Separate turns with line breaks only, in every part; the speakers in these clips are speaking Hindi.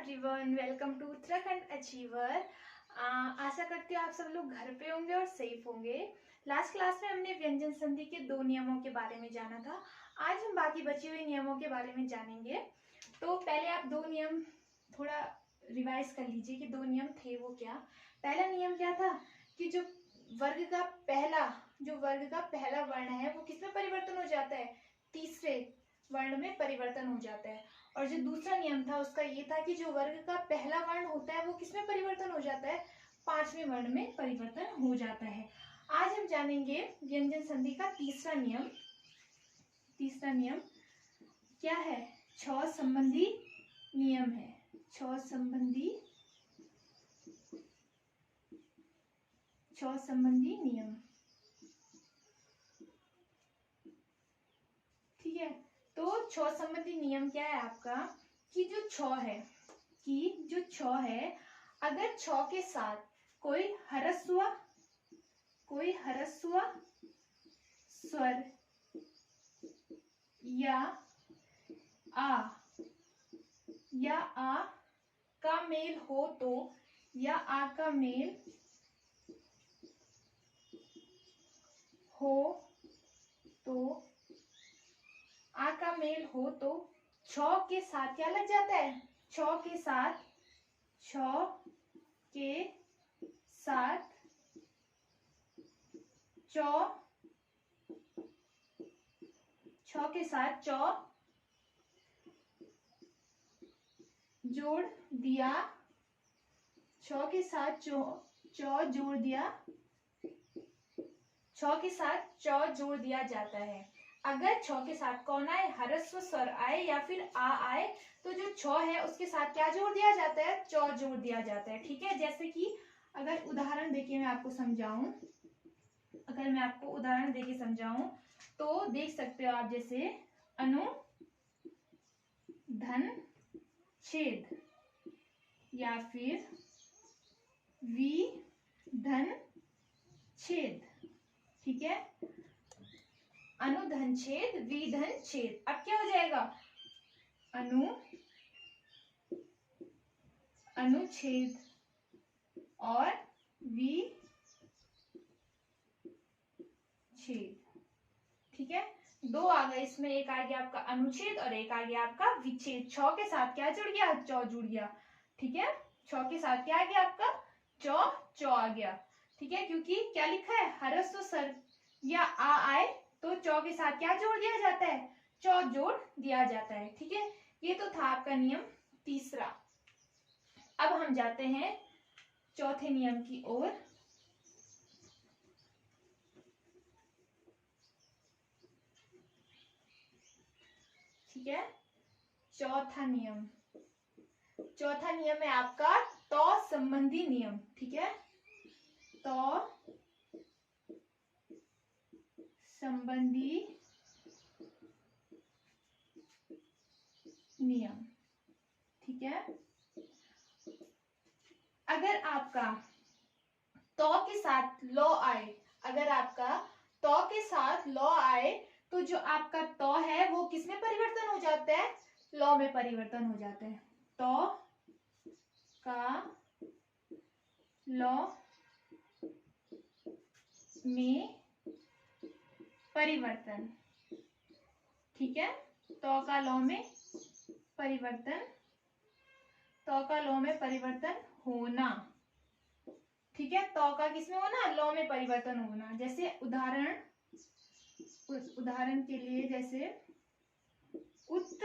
Everyone, welcome to Uttarakhand achiever. आशा करती हूँ आप सब लोग घर पे होंगे और सेफ होंगे। लास्ट क्लास में हमने व्यंजन संधि के 2 नियमों के बारे में जाना था। आज हम बाकी बचे हुए नियमों के बारे में जानेंगे। तो पहले आप 2 नियम थोड़ा रिवाइज कर लीजिए कि 2 नियम थे वो क्या। पहला नियम क्या था कि जो वर्ग का पहला वर्ण है वो किसमें परिवर्तन हो जाता है, तीसरे वर्ण में परिवर्तन हो जाता है। और जो दूसरा नियम था उसका ये था कि जो वर्ग का पहला वर्ण होता है वो किसमें परिवर्तन हो जाता है, 5वें वर्ण में परिवर्तन हो जाता है। आज हम जानेंगे व्यंजन संधि का तीसरा नियम। तीसरा नियम क्या है? छ संबंधी नियम है। छ संबंधी नियम, ठीक है। तो छ संबंधी नियम क्या है आपका कि जो छ है अगर छ के साथ कोई ह्रस्व स्वर या आ का मेल हो तो, या आ का मेल हो तो छ के साथ क्या लग जाता है? छ के साथ चौ जोड़ दिया। छ के साथ चौ जोड़ दिया जाता है। अगर छ के साथ कौन आए? ह्रस्व स्वर आए या फिर आ आए तो जो छ है उसके साथ क्या जोड़ दिया जाता है? चौ जोड़ दिया जाता है, ठीक है। जैसे कि अगर उदाहरण देके मैं आपको समझाऊं, तो देख सकते हो आप, जैसे अनु धन छेद या फिर वी धन छेद, ठीक है। अनुधन छेद, विधन छेद। अब क्या हो जाएगा? अनुच्छेद और विच्छेद, ठीक है। 2 आ गए इसमें, एक आ गया आपका अनुच्छेद और एक आ गया आपका विच्छेद। छ के साथ क्या जुड़ गया? चौ जुड़ गया, ठीक है। छ के साथ क्या आ गया आपका? चौ आ गया, ठीक है। क्योंकि क्या लिखा है? ह्रस्व स्वर या आ आए तो चौ के साथ क्या जोड़ दिया जाता है? चौ जोड़ दिया जाता है, ठीक है। ये तो था आपका नियम तीसरा। अब हम जाते हैं चौथे नियम की ओर। ठीक है। चौथा नियम है आपका तो संबंधी नियम, ठीक है। तो संबंधी नियम, ठीक है। अगर आपका तो के साथ लौ आए, तो जो आपका तो है वो किसमें परिवर्तन हो जाता है? लौ में परिवर्तन हो जाता है। तो का लौ में परिवर्तन, ठीक है। तो का लौ में परिवर्तन होना, ठीक है। तो का किसमें होना? लौ में परिवर्तन होना। जैसे उदाहरण के लिए, जैसे उत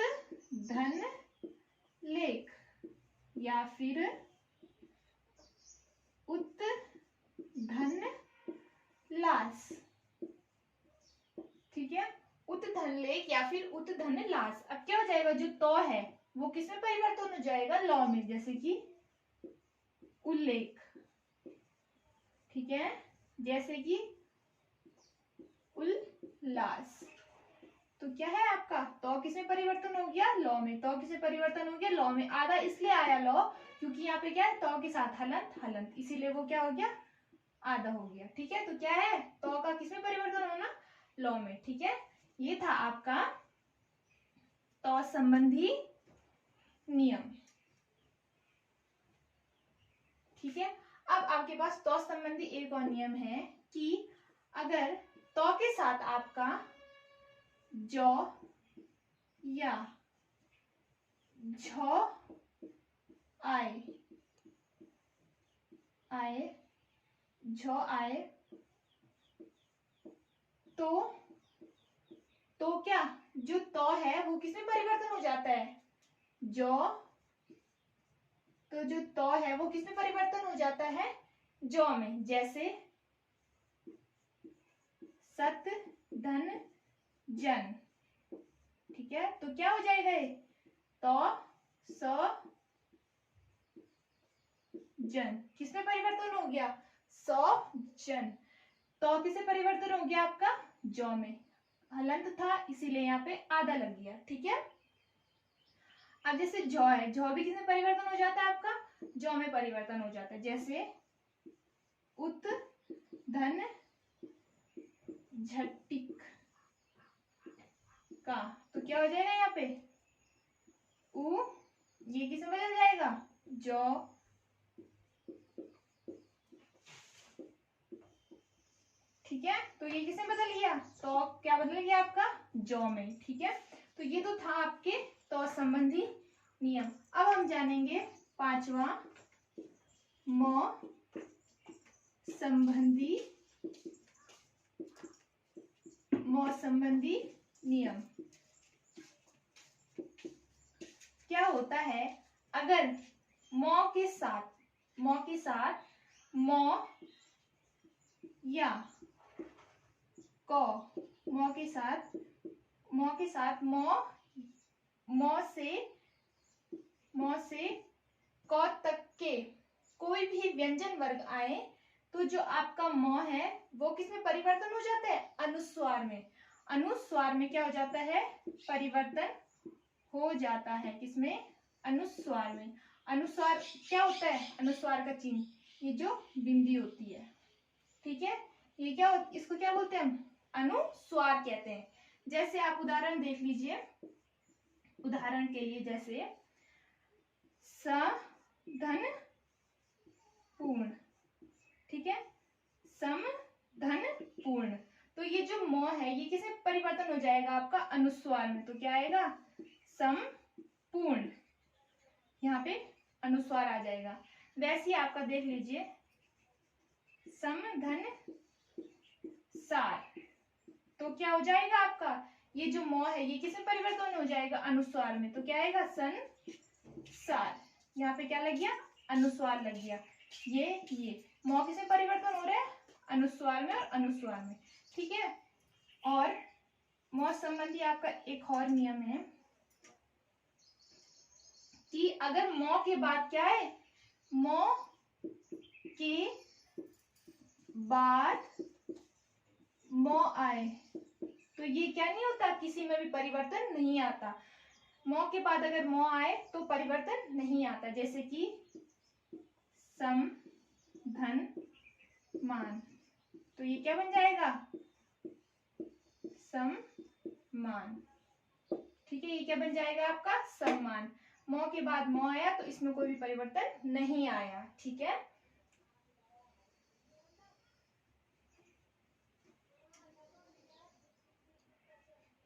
धन लेख या फिर उत धन लास, ठीक है। उत धन लेख या फिर उत धन लास। अब क्या हो जाएगा? जो तो है वो किसमें परिवर्तन हो जाएगा? लौ में। जैसे कि उल्लेख, ठीक है। जैसे कि उल्लास। तो क्या है आपका? तो किसमें परिवर्तन हो गया? लौ में। तो किसमें परिवर्तन हो गया? लौ में। आधा इसलिए आया लौ क्योंकि यहाँ पे क्या है? तो के साथ हलंत, इसीलिए वो क्या हो गया? आधा हो गया, ठीक है। तो क्या है? तो का किसमें परिवर्तन होना? लौ में, ठीक है। ये था आपका तो संबंधी नियम। आपके पास तो संबंधी एक और नियम है कि अगर तो के साथ आपका जौ या झ आए झ आए तो क्या जो तो है वो किसमें परिवर्तन हो जाता है? जो तो जो तो है वो किसमें परिवर्तन हो जाता है? जौ में। जैसे सत धन जन, ठीक है, तो क्या हो जाएगा ये? तो स जन किसमें परिवर्तन हो गया? सौ जन। तो किसे परिवर्तन हो गया आपका? जौ में। हलंत था इसीलिए यहाँ पे आधा लग गया, ठीक है। अब जैसे जौ है, जौ भी किसमें परिवर्तन हो जाता है आपका? जौ में परिवर्तन हो जाता है। जैसे उत धन झटिक का, तो क्या हो जाएगा यहाँ पे? उ, ये किसमें बदल जाएगा? जौ। ठीक है, तो ये किसमें बदल गया? तो क्या बदल गया आपका? जौ में। ठीक है, तो ये तो था आपके तो संबंधी नियम। अब हम जानेंगे पांचवा म संबंधी नियम। क्या होता है अगर म के साथ म या क, म के साथ म से क तक के कोई भी व्यंजन वर्ग आए तो जो आपका म है वो किसमें परिवर्तन हो जाता है? अनुस्वार में। अनुस्वार में क्या हो जाता है? परिवर्तन हो जाता है। किसमें? अनुस्वार में। अनुस्वार क्या होता है? अनुस्वार का चिन्ह, ये जो बिंदी होती है, ठीक है, ये क्या इसको क्या बोलते हैं हम? अनुस्वार कहते हैं। जैसे आप उदाहरण देख लीजिए, उदाहरण के लिए जैसे स धन पूर्ण, ठीक है, सम धन पूर्ण, तो ये जो म है ये किसमें परिवर्तन हो जाएगा आपका? अनुस्वार में। तो क्या आएगा? सम पूर्ण, यहाँ पे अनुस्वार आ जाएगा। वैसे ही आपका देख लीजिए सम धन सार, तो क्या हो जाएगा आपका? ये जो म है ये किसमें परिवर्तन हो जाएगा? अनुस्वार में। तो क्या आएगा? सन सार। यहाँ पे क्या लग गया? अनुस्वार लग गया। ये म किसमें परिवर्तन हो रहा है? अनुस्वार में और अनुस्वार में, ठीक है। और म संबंधी आपका एक और नियम है कि अगर म के बाद क्या है? म के बाद म आए तो ये क्या नहीं होता? किसी में भी परिवर्तन नहीं आता। म के बाद अगर म आए तो परिवर्तन नहीं आता। जैसे कि सम धन मान, तो ये क्या बन जाएगा? सम्मान, ठीक है, ये क्या बन जाएगा आपका? सम्मान। म के बाद म आया तो इसमें कोई भी परिवर्तन नहीं आया, ठीक है।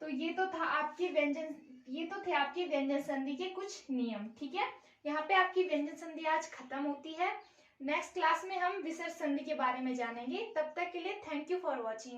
तो ये तो था आपके व्यंजन, ये तो थे आपके व्यंजन संधि के कुछ नियम, ठीक है। यहाँ पे आपकी व्यंजन संधि आज खत्म होती है। नेक्स्ट क्लास में हम विसर्ग संधि के बारे में जानेंगे। तब तक के लिए थैंक यू फॉर वॉचिंग।